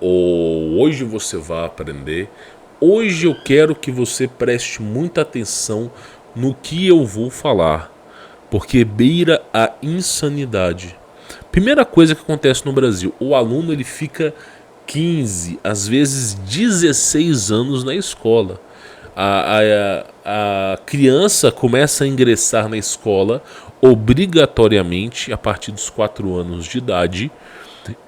hoje você vai aprender. Hoje eu quero que você preste muita atenção no que eu vou falar, porque beira a insanidade. Primeira coisa que acontece no Brasil, o aluno ele fica 15, às vezes 16 anos na escola. A criança começa a ingressar na escola obrigatoriamente a partir dos 4 anos de idade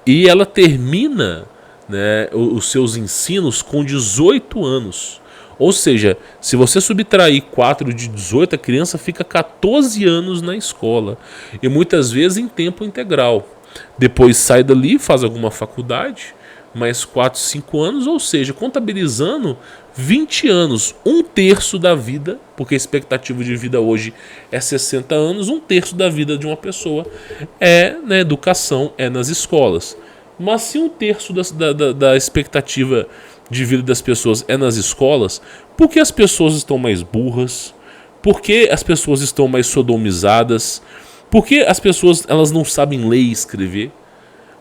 e ela termina, né, os seus ensinos com 18 anos. Ou seja, se você subtrair 4 de 18, a criança fica 14 anos na escola e muitas vezes em tempo integral. Depois sai dali, faz alguma faculdade, mais 4, 5 anos, ou seja, contabilizando 20 anos, 1/3 da vida, porque a expectativa de vida hoje é 60 anos, 1/3 da vida de uma pessoa é na educação, é nas escolas. Mas se 1/3 da expectativa de vida das pessoas é nas escolas, por que as pessoas estão mais burras? Por que as pessoas estão mais sodomizadas? Por que as pessoas elas não sabem ler e escrever?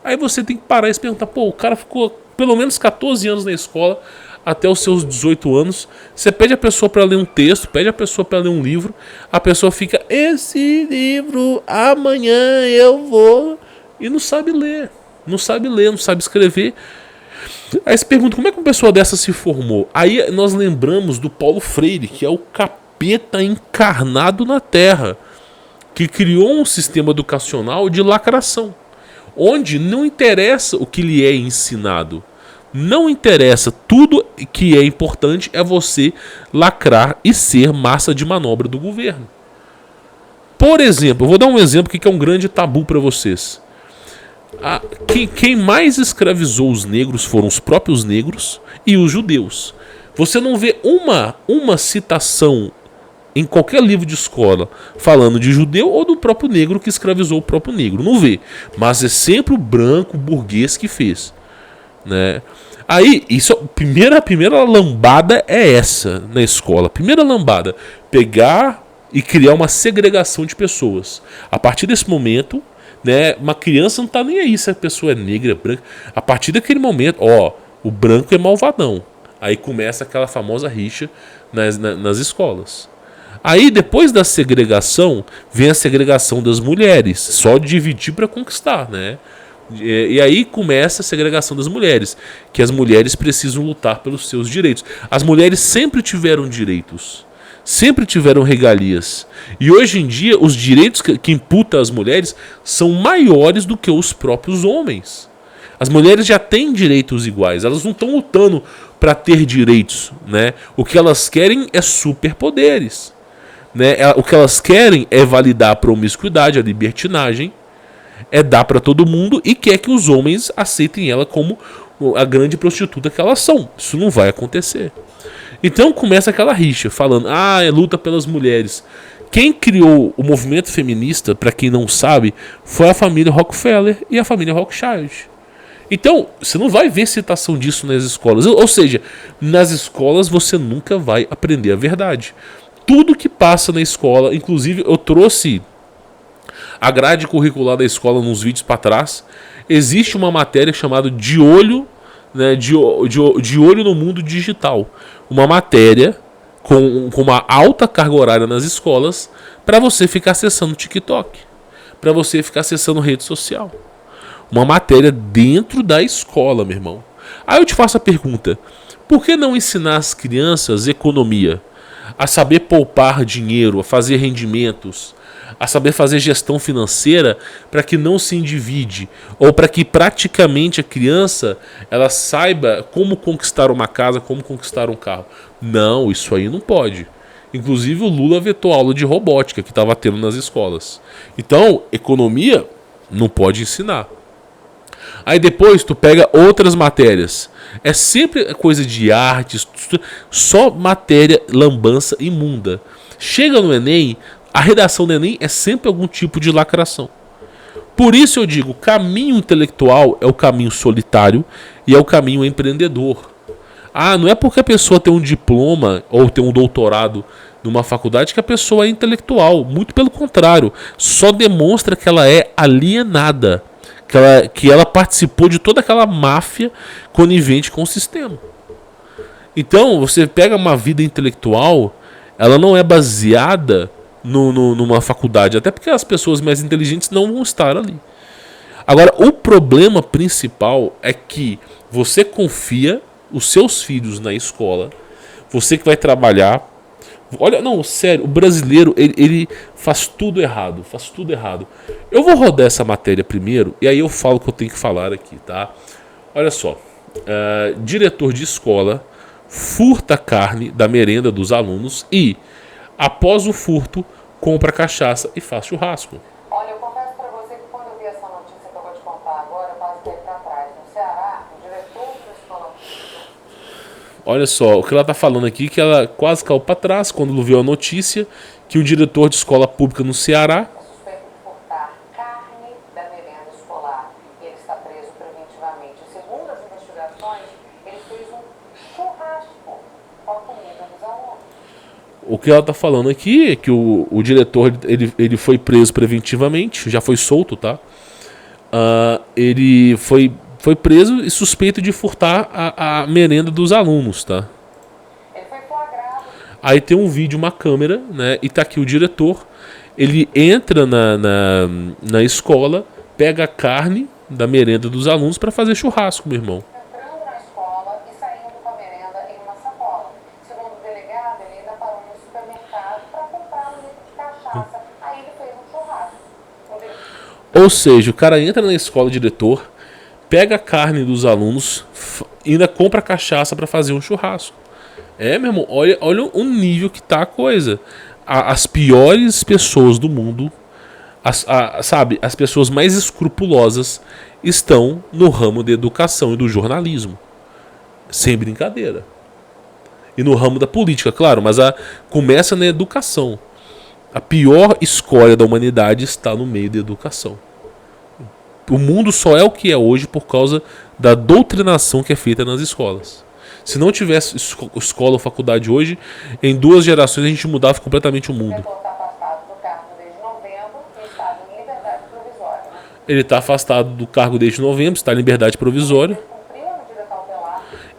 Aí você tem que parar e se perguntar, o cara ficou pelo menos 14 anos na escola, até os seus 18 anos, você pede a pessoa para ler um texto, pede a pessoa para ler um livro, a pessoa fica, esse livro, amanhã eu vou, e não sabe ler, não sabe escrever. Aí você pergunta, como é que uma pessoa dessa se formou? Aí nós lembramos do Paulo Freire, que é o capeta encarnado na Terra, que criou um sistema educacional de lacração, onde não interessa o que lhe é ensinado. Não interessa, tudo que é importante é você lacrar e ser massa de manobra do governo. Por exemplo, eu vou dar um exemplo que é um grande tabu para vocês. Quem mais escravizou os negros foram os próprios negros e os judeus. Você não vê uma citação em qualquer livro de escola falando de judeu ou do próprio negro que escravizou o próprio negro. Não vê. Mas é sempre o branco burguês que fez, né? Aí, a primeira lambada é essa na escola. Primeira lambada, pegar e criar uma segregação de pessoas. A partir desse momento, né, uma criança não está nem aí se a pessoa é negra, branca. A partir daquele momento, o branco é malvadão. Aí começa aquela famosa rixa nas escolas. Aí, depois da segregação, vem a segregação das mulheres. Só dividir para conquistar, né? E aí começa a segregação das mulheres, que as mulheres precisam lutar pelos seus direitos. As mulheres sempre tiveram direitos, sempre tiveram regalias. E hoje em dia, os direitos que imputa às mulheres são maiores do que os próprios homens. As mulheres já têm direitos iguais, elas não estão lutando para ter direitos, né? O que elas querem é superpoderes, né? O que elas querem é validar a promiscuidade, a libertinagem, é dar para todo mundo e quer que os homens aceitem ela como a grande prostituta que elas são. Isso não vai acontecer. Então começa aquela rixa, falando, é luta pelas mulheres. Quem criou o movimento feminista, para quem não sabe, foi a família Rockefeller e a família Rothschild. Então, você não vai ver citação disso nas escolas. Ou seja, nas escolas você nunca vai aprender a verdade. Tudo que passa na escola, inclusive eu trouxe a grade curricular da escola nos vídeos para trás, existe uma matéria chamada de olho, né, de olho no mundo digital. Uma matéria com uma alta carga horária nas escolas para você ficar acessando TikTok, para você ficar acessando rede social. Uma matéria dentro da escola, meu irmão. Aí eu te faço a pergunta, por que não ensinar as crianças economia? A saber poupar dinheiro, a fazer rendimentos, a saber fazer gestão financeira para que não se endivide, ou para que praticamente a criança ela saiba como conquistar uma casa, como conquistar um carro. Não, isso aí não pode. Inclusive o Lula vetou a aula de robótica que estava tendo nas escolas. Então, economia não pode ensinar. Aí depois tu pega outras matérias. É sempre coisa de artes, só matéria lambança imunda. Chega no Enem, a redação do Enem é sempre algum tipo de lacração. Por isso eu digo, o caminho intelectual é o caminho solitário e é o caminho empreendedor. Não é porque a pessoa tem um diploma ou tem um doutorado numa faculdade que a pessoa é intelectual. Muito pelo contrário, só demonstra que ela é alienada. que ela participou de toda aquela máfia conivente com o sistema. Então, você pega uma vida intelectual, ela não é baseada numa faculdade, até porque as pessoas mais inteligentes não vão estar ali. Agora, o problema principal é que você confia os seus filhos na escola, você que vai trabalhar. Olha, não, sério, o brasileiro, ele faz tudo errado, faz tudo errado. Eu vou rodar essa matéria primeiro, e aí eu falo o que eu tenho que falar aqui, tá? Olha só, diretor de escola furta carne da merenda dos alunos e, após o furto, compra cachaça e faz churrasco. Olha, eu confesso pra você que quando eu vi essa notícia que eu vou te contar agora, eu quase caí pra trás. No Ceará, o diretor da escola... Olha só, o que ela está falando aqui, que ela quase caiu para trás quando viu a notícia que o diretor de escola pública no Ceará... suspeito de furtar carne da merenda escolar. Ele está preso preventivamente. Segundo as investigações, ele fez um churrasco com a comida dos alunos. O que ela está falando aqui é que o diretor ele foi preso preventivamente, já foi solto, tá? Ele foi preso e suspeito de furtar a merenda dos alunos, tá? Ele foi flagrado. Aí tem um vídeo, uma câmera, né? E tá aqui o diretor. Ele entra na escola, pega a carne da merenda dos alunos para fazer churrasco, meu irmão. Entrando na escola e saindo com a merenda em uma sacola. Segundo o delegado, ele ainda parou no supermercado para comprar um litro de cachaça. Aí ele fez um churrasco. Ou seja, o cara entra na escola, o diretor, pega a carne dos alunos, ainda compra cachaça para fazer um churrasco. Meu irmão, olha o nível que tá a coisa. As piores pessoas do mundo, sabe, as pessoas mais escrupulosas estão no ramo da educação e do jornalismo. Sem brincadeira. E no ramo da política, claro, mas começa na educação. A pior escória da humanidade está no meio da educação. O mundo só é o que é hoje por causa da doutrinação que é feita nas escolas. Se não tivesse escola ou faculdade hoje, em 2 gerações a gente mudava completamente o mundo. Ele está afastado do cargo desde novembro, está em liberdade provisória.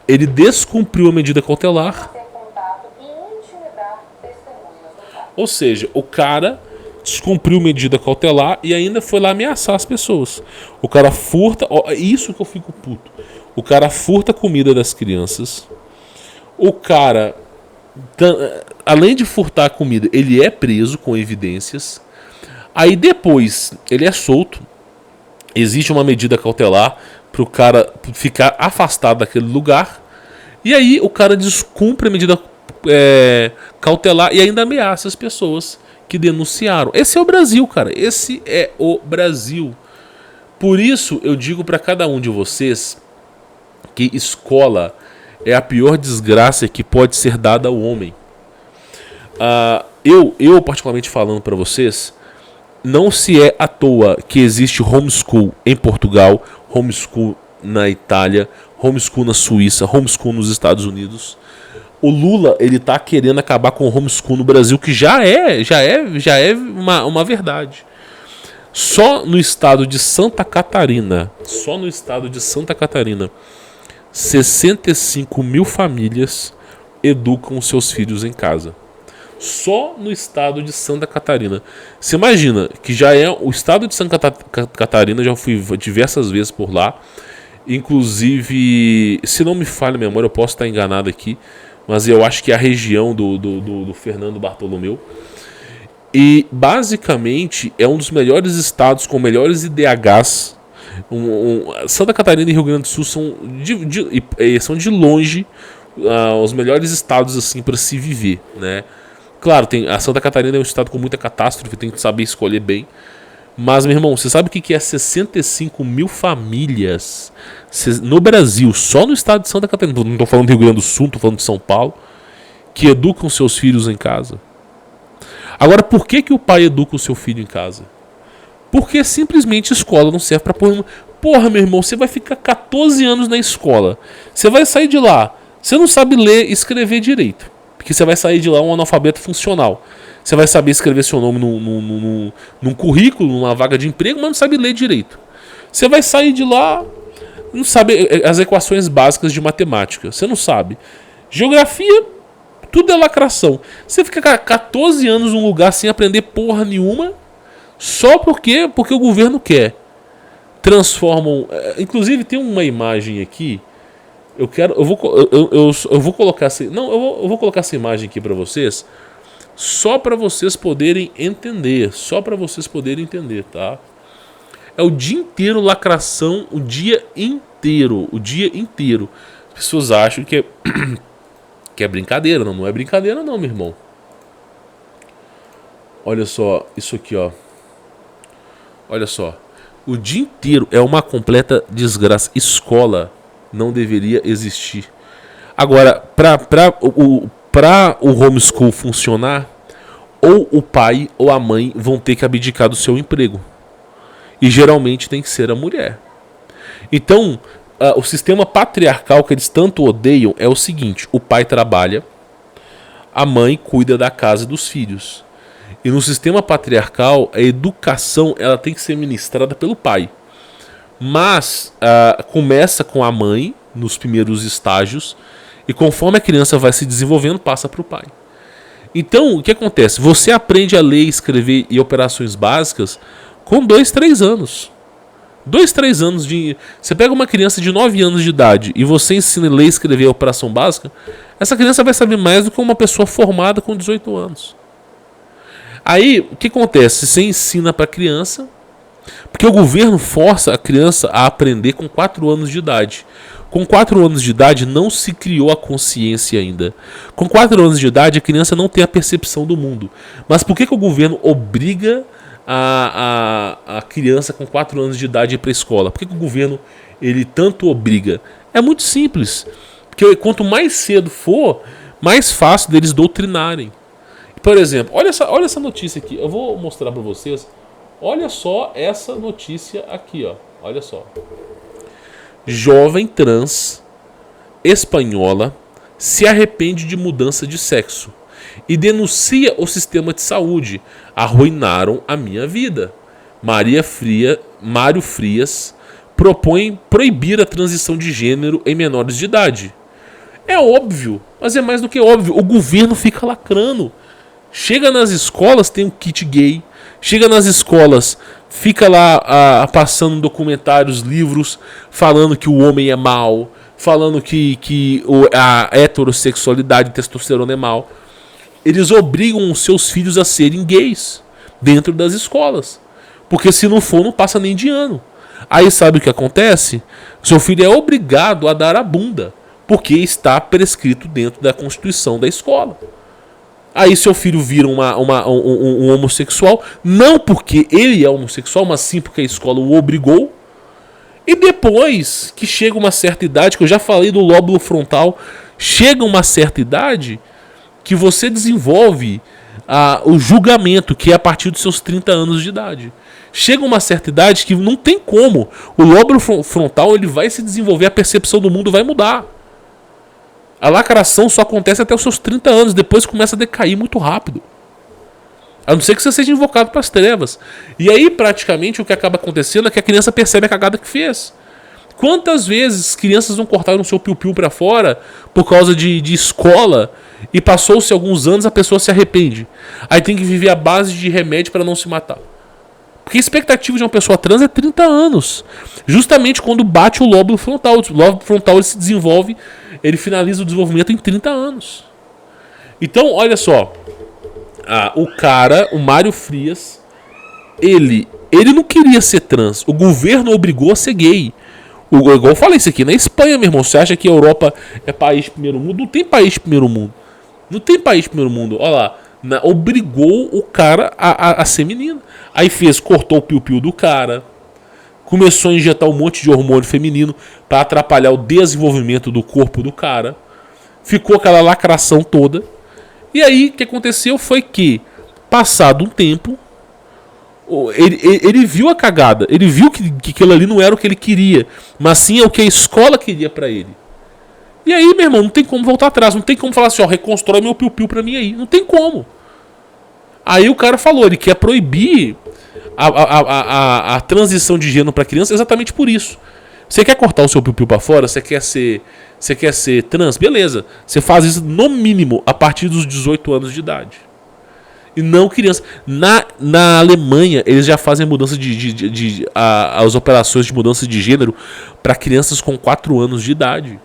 Ele descumpriu a medida cautelar. Ou seja, o cara descumpriu medida cautelar e ainda foi lá ameaçar as pessoas. O cara furta, isso que eu fico puto. O cara furta a comida das crianças. O cara, além de furtar a comida, ele é preso com evidências. Aí depois ele é solto. Existe uma medida cautelar para o cara ficar afastado daquele lugar. E aí o cara descumpre a medida cautelar e ainda ameaça as pessoas que denunciaram. Esse é o Brasil, cara. Esse é o Brasil. Por isso eu digo para cada um de vocês que escola é a pior desgraça que pode ser dada ao homem. Eu particularmente falando para vocês, não se é à toa que existe homeschool em Portugal, homeschool na Itália, homeschool na Suíça, homeschool nos Estados Unidos. O Lula, ele tá querendo acabar com o homeschool no Brasil, que já é uma verdade. Só no estado de Santa Catarina, 65 mil famílias educam seus filhos em casa. Só no estado de Santa Catarina. Você imagina que já é o estado de Santa Catarina, já fui diversas vezes por lá. Inclusive, se não me falha a memória, eu posso estar enganado aqui, mas eu acho que é a região do Fernando Bartolomeu. E basicamente é um dos melhores estados com melhores IDHs. Santa Catarina e Rio Grande do Sul são de longe os melhores estados assim para se viver, né? Claro, a Santa Catarina é um estado com muita catástrofe, tem que saber escolher bem. Mas, meu irmão, você sabe o que é 65 mil famílias no Brasil, só no estado de Santa Catarina, não estou falando do Rio Grande do Sul, estou falando de São Paulo, que educam seus filhos em casa? Agora, por que o pai educa o seu filho em casa? Porque simplesmente a escola não serve para pôr... Porra, meu irmão, você vai ficar 14 anos na escola, você vai sair de lá, você não sabe ler e escrever direito. Porque você vai sair de lá um analfabeto funcional. Você vai saber escrever seu nome num currículo, numa vaga de emprego, mas não sabe ler direito. Você vai sair de lá, não sabe as equações básicas de matemática. Você não sabe. Geografia, tudo é lacração. Você fica 14 anos num lugar sem aprender porra nenhuma, só porque o governo quer. Transformam. Inclusive tem uma imagem aqui. Eu vou colocar assim. Não, eu vou colocar essa imagem aqui para vocês. Só para vocês poderem entender. Só para vocês poderem entender, tá? É o dia inteiro lacração, o dia inteiro. O dia inteiro. As pessoas acham que é brincadeira. Não, não é brincadeira não, meu irmão. Olha só, isso aqui, ó. Olha só. O dia inteiro é uma completa desgraça. Escola não deveria existir. Agora, para o homeschool funcionar, ou o pai ou a mãe vão ter que abdicar do seu emprego. E geralmente tem que ser a mulher. Então, o sistema patriarcal que eles tanto odeiam é o seguinte: o pai trabalha, a mãe cuida da casa e dos filhos. E no sistema patriarcal, a educação ela tem que ser ministrada pelo pai. Mas começa com a mãe nos primeiros estágios e conforme a criança vai se desenvolvendo, passa para o pai. Então, o que acontece? Você aprende a ler, escrever e operações básicas com 2, 3 anos. 2, 3 anos de... Você pega uma criança de 9 anos de idade e você ensina a ler, escrever e operação básica, essa criança vai saber mais do que uma pessoa formada com 18 anos. Aí, o que acontece? Você ensina para a criança, porque o governo força a criança a aprender com 4 anos de idade. Com 4 anos de idade não se criou a consciência ainda. Com 4 anos de idade a criança não tem a percepção do mundo. Mas por que o governo obriga a criança com 4 anos de idade a ir para a escola? Por que o governo ele tanto obriga? É muito simples. Porque quanto mais cedo for, mais fácil deles doutrinarem. Por exemplo, olha essa notícia aqui. Eu vou mostrar para vocês. Olha só essa notícia aqui, ó. Olha só. Jovem trans espanhola se arrepende de mudança de sexo e denuncia o sistema de saúde. Arruinaram a minha vida. Mário Frias propõe proibir a transição de gênero em menores de idade. É óbvio, mas é mais do que óbvio. O governo fica lacrando. Chega nas escolas, tem um kit gay. Chega nas escolas, fica lá passando documentários, livros, falando que o homem é mau, falando que a heterossexualidade, testosterona é mau. Eles obrigam os seus filhos a serem gays dentro das escolas. Porque se não for, não passa nem de ano. Aí sabe o que acontece? Seu filho é obrigado a dar a bunda, porque está prescrito dentro da Constituição da escola. Aí seu filho vira um homossexual, não porque ele é homossexual, mas sim porque a escola o obrigou. E depois que chega uma certa idade, que eu já falei do lóbulo frontal, chega uma certa idade que você desenvolve o julgamento, que é a partir dos seus 30 anos de idade. Chega uma certa idade que não tem como. O lóbulo frontal ele vai se desenvolver, a percepção do mundo vai mudar. A lacração só acontece até os seus 30 anos, depois começa a decair muito rápido. A não ser que você seja invocado para as trevas. E aí, praticamente, o que acaba acontecendo é que a criança percebe a cagada que fez. Quantas vezes crianças não cortaram o seu piu-piu para fora por causa de escola e passou-se alguns anos a pessoa se arrepende. Aí tem que viver à base de remédio para não se matar. Porque a expectativa de uma pessoa trans é 30 anos. Justamente quando bate o lóbulo frontal. O lóbulo frontal ele se desenvolve, ele finaliza o desenvolvimento em 30 anos. Então, olha só. O Mário Frias, ele não queria ser trans. O governo obrigou a ser gay. Igual eu falei isso aqui, na Espanha, meu irmão. Você acha que a Europa é país de primeiro mundo? Não tem país de primeiro mundo. Não tem país de primeiro mundo. Olha lá. Obrigou o cara a ser menino. Aí cortou o piu-piu do cara. Começou a injetar um monte de hormônio feminino para atrapalhar o desenvolvimento do corpo do cara. Ficou aquela lacração toda. E aí o que aconteceu foi que, passado um tempo, ele viu a cagada. Ele viu que aquilo ali não era o que ele queria, mas sim é o que a escola queria para ele. E aí, meu irmão, não tem como voltar atrás. Não tem como falar assim, reconstrói meu piu-piu pra mim aí. Não tem como. Aí o cara falou, ele quer proibir a transição de gênero para criança exatamente por isso. Você quer cortar o seu piu-piu para fora? Você quer ser trans? Beleza. Você faz isso no mínimo a partir dos 18 anos de idade. E não criança. Na Alemanha, eles já fazem mudança as operações de mudança de gênero para crianças com 4 anos de idade.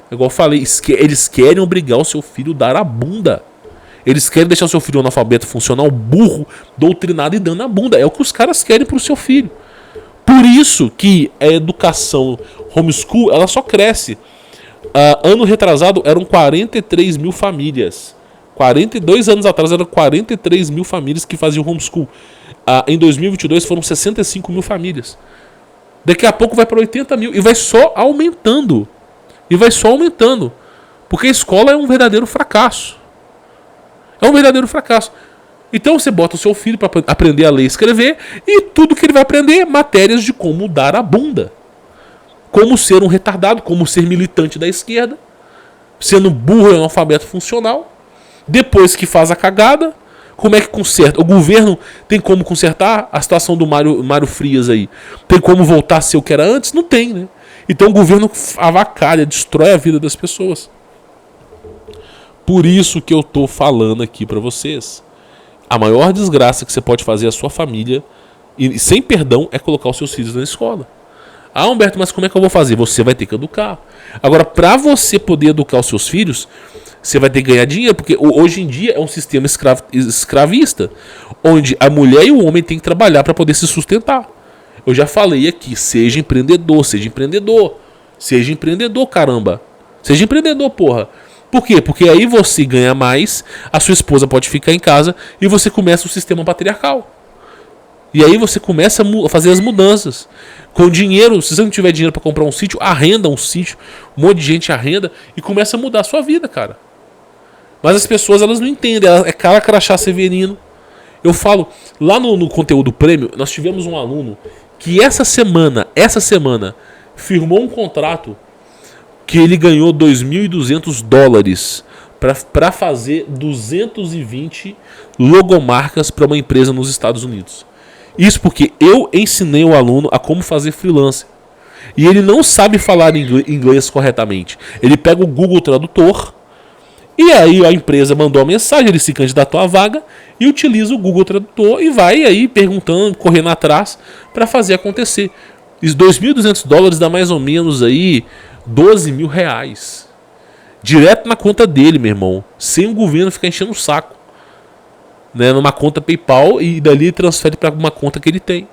Igual eu falei, eles querem obrigar o seu filho a dar a bunda. Eles querem deixar o seu filho analfabeto funcional, burro, doutrinado e dando a bunda. É o que os caras querem pro seu filho. Por isso que a educação homeschool, ela só cresce. Ano retrasado eram 43 mil famílias. 42 anos atrás eram 43 mil famílias que faziam homeschool. Em 2022 foram 65 mil famílias. Daqui a pouco vai para 80 mil. E vai só aumentando. Porque a escola é um verdadeiro fracasso. Então você bota o seu filho para aprender a ler e escrever. E tudo que ele vai aprender é matérias de como dar a bunda. Como ser um retardado. Como ser militante da esquerda. Sendo burro e analfabeto funcional. Depois que faz a cagada, como é que conserta? O governo tem como consertar a situação do Mário Frias aí? Tem como voltar a ser o que era antes? Não tem, né? Então o governo avacalha, destrói a vida das pessoas. Por isso que eu tô falando aqui pra vocês. A maior desgraça que você pode fazer à sua família, e sem perdão, é colocar os seus filhos na escola. Humberto, mas como é que eu vou fazer? Você vai ter que educar. Agora, pra você poder educar os seus filhos, você vai ter que ganhar dinheiro, porque hoje em dia é um sistema escravista, onde a mulher e o homem têm que trabalhar para poder se sustentar. Eu já falei aqui, seja empreendedor, caramba. Seja empreendedor, porra. Por quê? Porque aí você ganha mais, a sua esposa pode ficar em casa e você começa o sistema patriarcal. E aí você começa a fazer as mudanças. Com dinheiro, se você não tiver dinheiro para comprar um sítio, arrenda um sítio, um monte de gente arrenda e começa a mudar a sua vida, cara. Mas as pessoas, elas não entendem, é cara crachá severino. Eu falo, lá no conteúdo prêmio, nós tivemos um aluno que essa semana, firmou um contrato que ele ganhou $2.200 para fazer 220 logomarcas para uma empresa nos Estados Unidos. Isso porque eu ensinei o aluno a como fazer freelancer. E ele não sabe falar inglês corretamente. Ele pega o Google Tradutor. E aí a empresa mandou a mensagem, ele se candidatou à vaga e utiliza o Google Tradutor e vai aí perguntando, correndo atrás para fazer acontecer. Os $2.200 dá mais ou menos aí R$12 mil. Direto na conta dele, meu irmão. Sem o governo ficar enchendo o saco. Né, numa conta PayPal e dali transfere para uma conta que ele tem.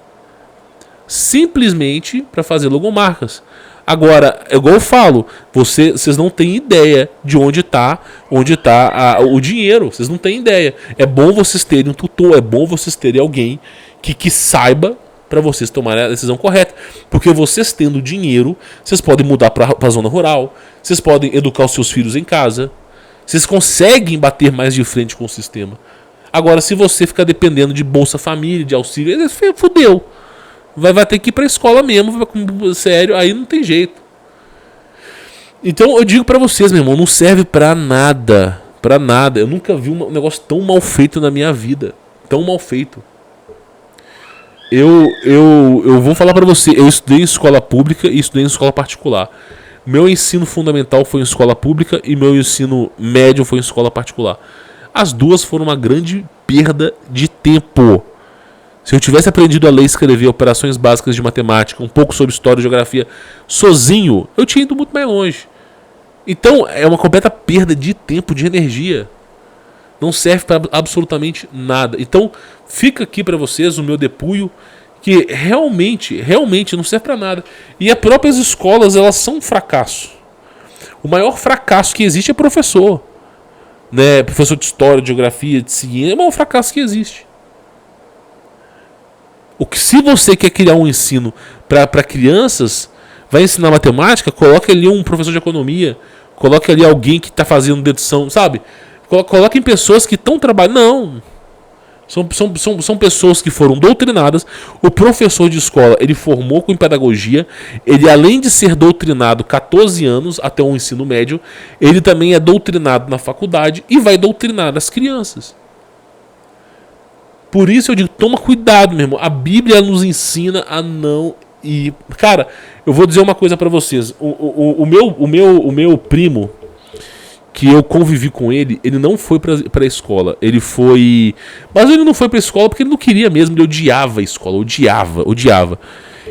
Simplesmente para fazer logomarcas. Agora, igual eu falo, vocês não têm ideia de onde está o dinheiro. Vocês não têm ideia. É bom vocês terem um tutor, é bom vocês terem alguém que saiba para vocês tomarem a decisão correta. Porque vocês tendo dinheiro, vocês podem mudar para a zona rural, vocês podem educar os seus filhos em casa, vocês conseguem bater mais de frente com o sistema. Agora, se você ficar dependendo de Bolsa Família, de auxílio, fudeu. Vai ter que ir pra escola mesmo, sério, aí não tem jeito. Então eu digo pra vocês, meu irmão, não serve pra nada. Eu nunca vi um negócio tão mal feito na minha vida. Tão mal feito. Eu vou falar pra você, eu estudei em escola pública e estudei em escola particular. Meu ensino fundamental foi em escola pública e meu ensino médio foi em escola particular. As duas foram uma grande perda de tempo. Se eu tivesse aprendido a ler e escrever operações básicas de matemática, um pouco sobre história e geografia, sozinho, eu tinha ido muito mais longe. Então, é uma completa perda de tempo, de energia. Não serve para absolutamente nada. Então, fica aqui para vocês o meu depoio, que realmente não serve para nada. E as próprias escolas, elas são um fracasso. O maior fracasso que existe é professor. Né, professor de história, de geografia, de ciência, é o maior fracasso que existe. Se você quer criar um ensino para crianças, vai ensinar matemática, coloque ali um professor de economia, coloque ali alguém que está fazendo dedução, sabe? Coloquem pessoas que estão trabalhando. Não. São pessoas que foram doutrinadas. O professor de escola, ele formou com pedagogia. Ele, além de ser doutrinado 14 anos até o ensino médio, ele também é doutrinado na faculdade e vai doutrinar as crianças. Por isso eu digo, toma cuidado, meu irmão. A Bíblia nos ensina a não ir. Cara, eu vou dizer uma coisa pra vocês. O meu primo, que eu convivi com ele, ele não foi pra escola. Ele foi... Mas ele não foi pra escola porque ele não queria mesmo. Ele odiava a escola, odiava.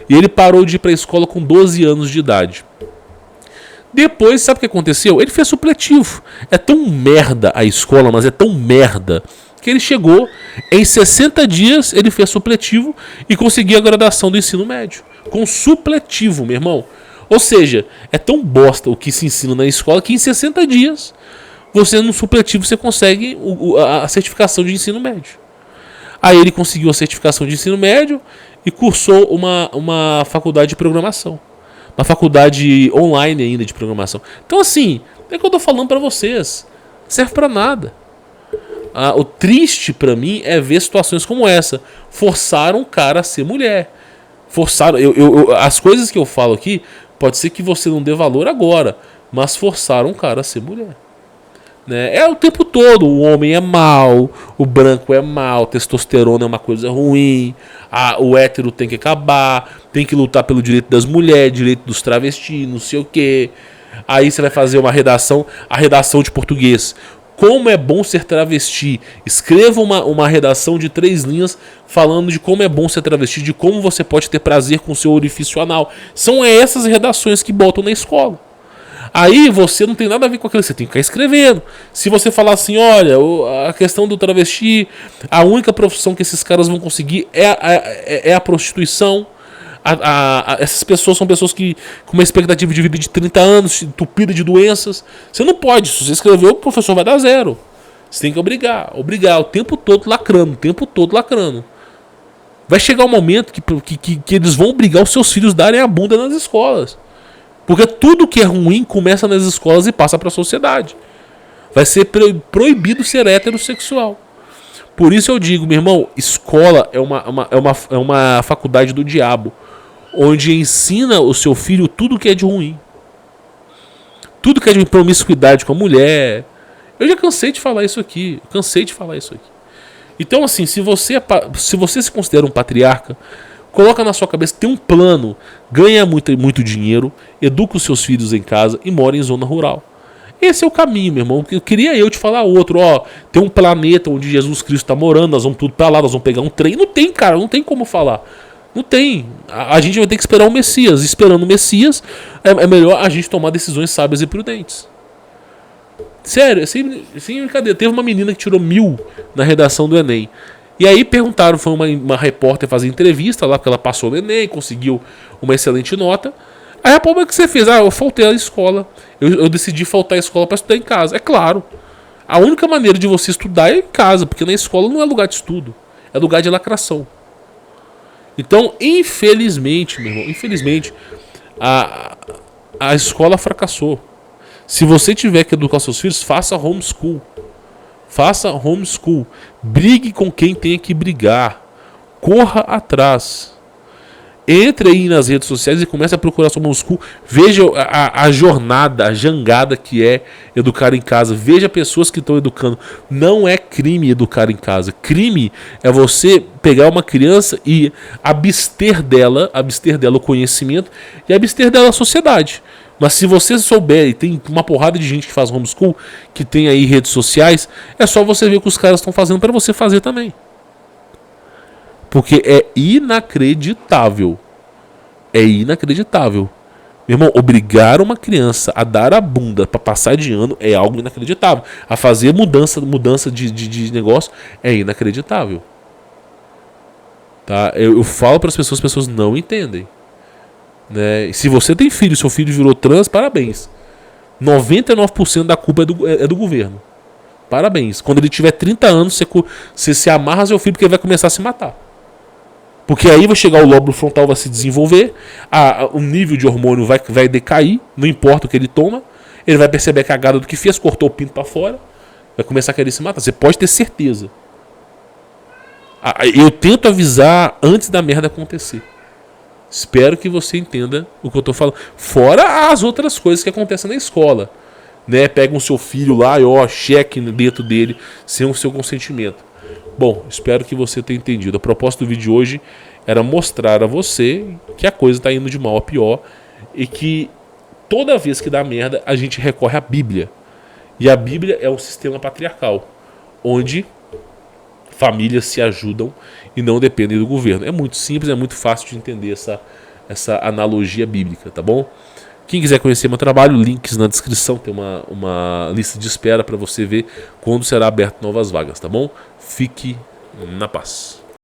E ele parou de ir pra escola com 12 anos de idade. Depois, sabe o que aconteceu? Ele fez supletivo. É tão merda a escola, mas é tão merda, que ele chegou, em 60 dias, ele fez supletivo e conseguiu a graduação do ensino médio. Com supletivo, meu irmão. Ou seja, é tão bosta o que se ensina na escola que em 60 dias, você no supletivo, você consegue a certificação de ensino médio. Aí ele conseguiu a certificação de ensino médio e cursou uma faculdade de programação. Uma faculdade online ainda de programação. Então assim, é o que eu tô falando pra vocês. Não serve pra nada. O triste pra mim é ver situações como essa. Forçaram o cara a ser mulher. Forçaram. As coisas que eu falo aqui, pode ser que você não dê valor agora, mas forçaram o cara a ser mulher. Né? É o tempo todo. O homem é mau, o branco é mau, testosterona é uma coisa ruim, o hétero tem que acabar, tem que lutar pelo direito das mulheres, direito dos travestis, não sei o que. Aí você vai fazer uma redação, a redação de português. Como é bom ser travesti. Escreva uma redação de 3 linhas falando de como é bom ser travesti, de como você pode ter prazer com o seu orifício anal. São essas redações que botam na escola. Aí você não tem nada a ver com aquilo, você tem que ficar escrevendo. Se você falar assim, olha, a questão do travesti, a única profissão que esses caras vão conseguir é a prostituição. Essas pessoas são pessoas que com uma expectativa de vida de 30 anos, entupida de doenças. Você não pode, se você escreveu, o professor vai dar 0. Você tem que obrigar o tempo todo lacrando. Vai chegar um momento que eles vão obrigar os seus filhos a darem a bunda nas escolas. Porque tudo que é ruim começa nas escolas e passa para a sociedade. Vai ser proibido ser heterossexual. Por isso eu digo, meu irmão, escola é uma faculdade do diabo, onde ensina o seu filho tudo que é de ruim. Tudo que é de promiscuidade com a mulher. Eu já cansei de falar isso aqui. Então assim, se você se considera um patriarca, coloca na sua cabeça, tem um plano, ganha muito dinheiro, educa os seus filhos em casa e mora em zona rural. Esse é o caminho, meu irmão. Eu queria te falar outro, tem um planeta onde Jesus Cristo está morando, nós vamos tudo para lá, nós vamos pegar um trem. Não tem, cara, não tem como falar. Não tem. A gente vai ter que esperar o Messias. Esperando o Messias, é melhor a gente tomar decisões sábias e prudentes. Sério, sem brincadeira. Teve uma menina que tirou 1000 na redação do Enem. E aí perguntaram, foi uma repórter fazer entrevista lá, porque ela passou no Enem, conseguiu uma excelente nota. Aí a problema que você fez, eu faltei à escola. Eu decidi faltar à escola para estudar em casa. É claro. A única maneira de você estudar é em casa, porque na escola não é lugar de estudo, é lugar de lacração. Então, infelizmente, meu irmão, a escola fracassou. Se você tiver que educar seus filhos, faça homeschool. Brigue com quem tenha que brigar. Corra atrás. Entre aí nas redes sociais e comece a procurar sobre homeschool. Veja a jornada, a jangada que é educar em casa. Veja pessoas que estão educando. Não é crime educar em casa. Crime é você pegar uma criança e abster dela o conhecimento e abster dela a sociedade. Mas se você souber, e tem uma porrada de gente que faz homeschool, que tem aí redes sociais, é só você ver o que os caras estão fazendo para você fazer também. Porque é inacreditável. Meu irmão, obrigar uma criança a dar a bunda para passar de ano é algo inacreditável. A fazer mudança de negócio é inacreditável. Tá? Eu falo para as pessoas não entendem. Né? Se você tem filho, seu filho virou trans, parabéns. 99% da culpa é do governo. Parabéns. Quando ele tiver 30 anos, você se amarra seu filho porque ele vai começar a se matar. Porque aí vai chegar o lóbulo frontal, vai se desenvolver, o nível de hormônio vai decair, não importa o que ele toma, ele vai perceber a cagada do que fez, cortou o pinto para fora, vai começar a querer se matar. Você pode ter certeza. Eu tento avisar antes da merda acontecer. Espero que você entenda o que eu tô falando. Fora as outras coisas que acontecem na escola. Né? Pega o seu filho lá e cheque dentro dele sem o seu consentimento. Bom, espero que você tenha entendido. A proposta do vídeo de hoje era mostrar a você que a coisa está indo de mal a pior e que toda vez que dá merda a gente recorre à Bíblia. E a Bíblia é um sistema patriarcal, onde famílias se ajudam e não dependem do governo. É muito simples, é muito fácil de entender essa analogia bíblica, tá bom? Quem quiser conhecer meu trabalho, links na descrição, tem uma lista de espera para você ver quando será aberto novas vagas, tá bom? Fique na paz.